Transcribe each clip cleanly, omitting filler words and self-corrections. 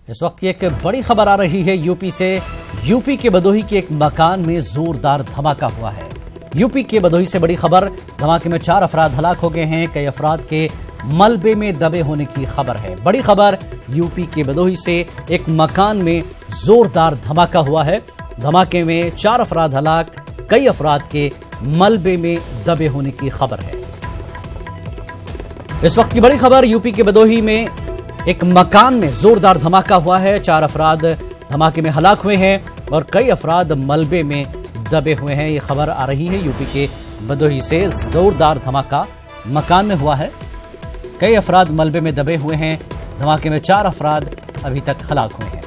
इस वक्त की एक बड़ी खबर आ रही है यूपी से। यूपी के भदोही के एक मकान में जोरदार धमाका हुआ है। यूपी के भदोही से बड़ी खबर। धमाके में 4 अफराद हलाक हो गए हैं। कई अफराद के मलबे में दबे होने की खबर है। बड़ी खबर यूपी के भदोही से। एक मकान में जोरदार धमाका हुआ है। धमाके में 4 अफराद हलाक, कई अफराद के मलबे में दबे होने की खबर है। इस वक्त की बड़ी खबर यूपी के भदोही में एक मकान में जोरदार धमाका हुआ है। 4 अफराद धमाके में हलाक हुए हैं और कई अफराद मलबे में दबे हुए हैं। ये खबर आ रही है यूपी के भदोही से। जोरदार धमाका मकान में हुआ है। कई अफराद मलबे में दबे हुए हैं। धमाके में 4 अफराद अभी तक हलाक हुए हैं।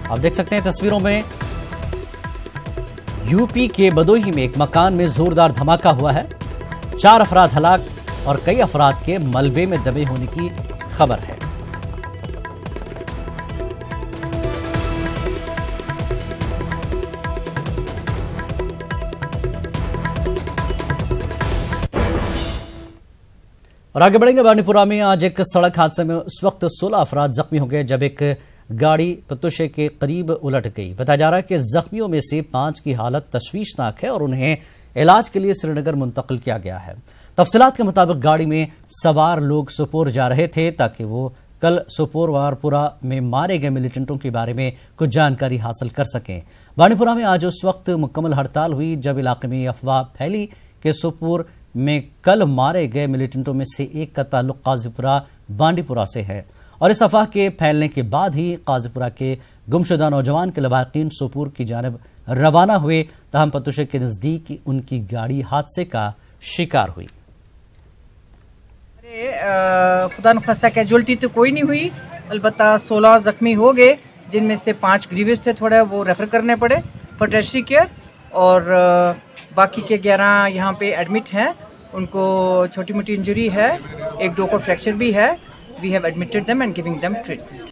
आप देख सकते हैं तस्वीरों में यूपी के भदोही में एक मकान में जोरदार धमाका हुआ है। 4 अफराद हलाक और कई अफराद के मलबे में दबे होने की खबर है। और आगे बढ़ेंगे। बांडीपुरा में आज एक सड़क हादसे में उस वक्त 16 अफराद जख्मी हो गए जब एक गाड़ी पतुशे के करीब उलट गई। बताया जा रहा है कि जख्मियों में से 5 की हालत तशवीशनाक है और उन्हें इलाज के लिए श्रीनगर मुंतकिल किया गया है। तफसीलात के मुताबिक गाड़ी में सवार लोग सोपोर जा रहे थे ताकि वो कल सोपोर वारपुरा में मारे गए मिलिटेंटों के बारे में कुछ जानकारी हासिल कर सकें। बांडीपुरा में आज उस वक्त मुकम्मल हड़ताल हुई जब इलाके में अफवाह फैली कि सोपोर में कल मारे गए मिलिटेंटों में से एक का ताल्लुक काजीपुरा बांडीपुरा से है और इस अफवाह के फैलने के बाद ही काजीपुरा के गुमशुदा नौजवान के लवाकिन सोपोर की जानिब रवाना हुए। तहम पतुशे के नजदीक उनकी गाड़ी हादसे का शिकार हुई। खुदा न खास्ता कैजुअल्टी तो कोई नहीं हुई, अलबत्ता 16 जख्मी हो गए जिनमें से 5 ग्रीवियस थे, थोड़ा वो रेफर करने पड़े फॉर टर्शियरी केयर और बाकी के 11 यहाँ पे एडमिट हैं। उनको छोटी मोटी इंजरी है, 1-2 को फ्रैक्चर भी है। We have admitted them and giving them treatment.